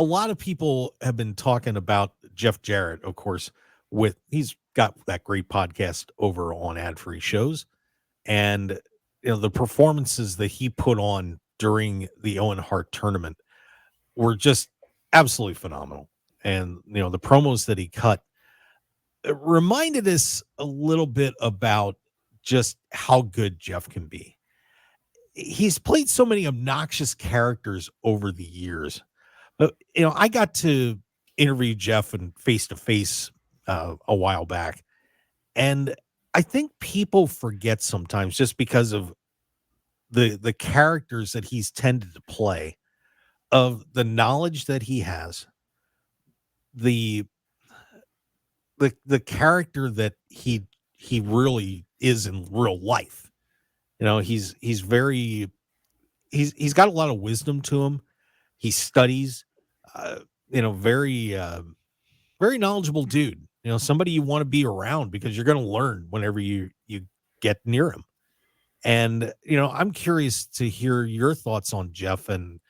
a lot of people have been talking about Jeff Jarrett, of course, he's got that great podcast over on ad free shows. And, the performances that he put on during the Owen Hart tournament were just absolutely phenomenal. And, the promos that he cut it reminded us a little bit about just how good Jeff can be. He's played so many obnoxious characters over the years. But, I got to interview Jeff and face to face a while back. And I think people forget sometimes just because of the characters that he's tended to play, of the knowledge that he has, the the character that he really is in real life. He's very he's got a lot of wisdom to him. He studies, very very knowledgeable dude. Somebody you want to be around because you're going to learn whenever you get near him. And I'm curious to hear your thoughts on Jeff and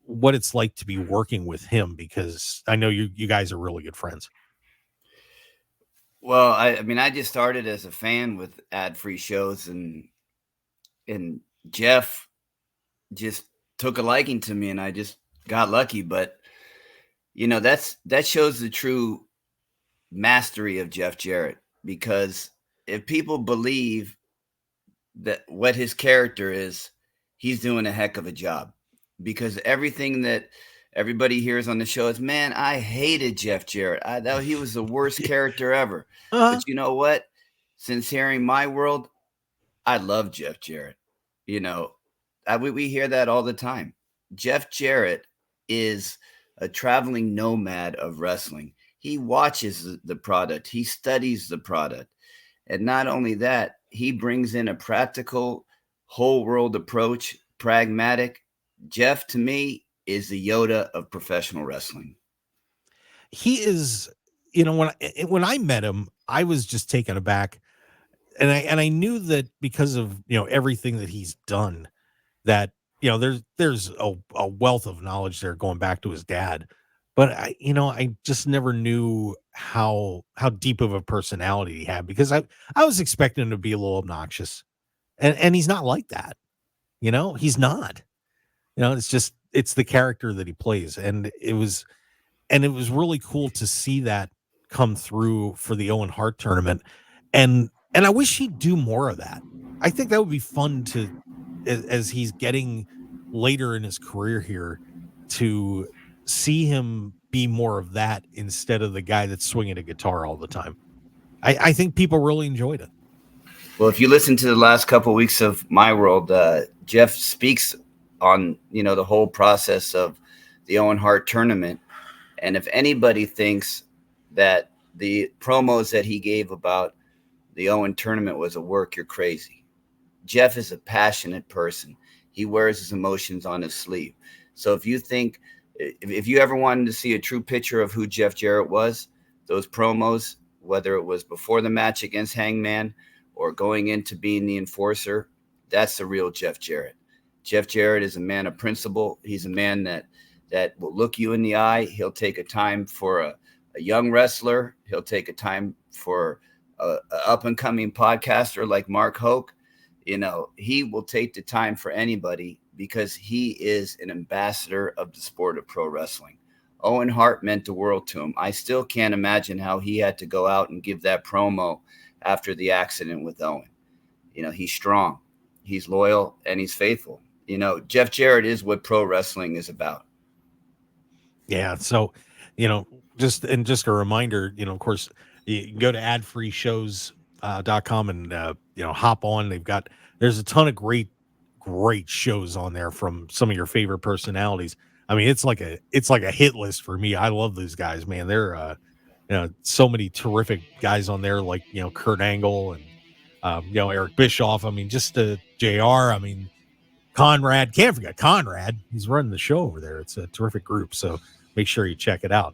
what it's like to be working with him, because I know you guys are really good friends. Well, I mean, I just started as a fan with ad-free shows, and Jeff just took a liking to me, and I just got lucky. But that shows the true mastery of Jeff Jarrett, because if people believe that what his character is, he's doing a heck of a job, because everything that everybody hears on the show is, man, I hated Jeff Jarrett. I thought he was the worst character ever. But you know what? Since hearing My World, I love Jeff Jarrett. We hear that all the time. Jeff Jarrett is a traveling nomad of wrestling. He watches the product. He studies the product. And not only that, he brings in a practical, whole world approach, pragmatic. Jeff, to me, is the Yoda of professional wrestling. He is, when I met him, I was just taken aback. And I knew that because of, everything that he's done, that, there's a wealth of knowledge there going back to his dad. But I just never knew how deep of a personality he had, because I was expecting him to be a little obnoxious, and he's not like that. He's not. It's the character that he plays, and it was really cool to see that come through for the Owen Hart tournament, and I wish he'd do more of that. I think that would be fun to, as he's getting later in his career here, to see him be more of that instead of the guy that's swinging a guitar all the time. I think people really enjoyed it. Well, if you listen to the last couple of weeks of My World, Jeff speaks on the whole process of the Owen Hart tournament. And if anybody thinks that the promos that he gave about the Owen tournament was a work, you're crazy. Jeff is a passionate person. He wears his emotions on his sleeve. So if you ever wanted to see a true picture of who Jeff Jarrett was, those promos, whether it was before the match against Hangman or going into being the enforcer, that's the real Jeff Jarrett. Jeff Jarrett is a man of principle. He's a man that will look you in the eye. He'll take a time for a young wrestler. He'll take a time for a up-and-coming podcaster like Mark Hoke. He will take the time for anybody, because he is an ambassador of the sport of pro wrestling. Owen Hart meant the world to him. I still can't imagine how he had to go out and give that promo after the accident with Owen. He's strong, he's loyal, and he's faithful. Jeff Jarrett is what pro wrestling is about. Yeah. So, just a reminder, of course, you can go to adfreeshows.com and, hop on. There's a ton of great shows on there from some of your favorite personalities. I mean, it's like a hit list for me. I love those guys, man. They're, so many terrific guys on there, like, Kurt Angle and, Eric Bischoff. I mean, just JR. I mean, Conrad, can't forget Conrad. He's running the show over there. It's a terrific group. So make sure you check it out.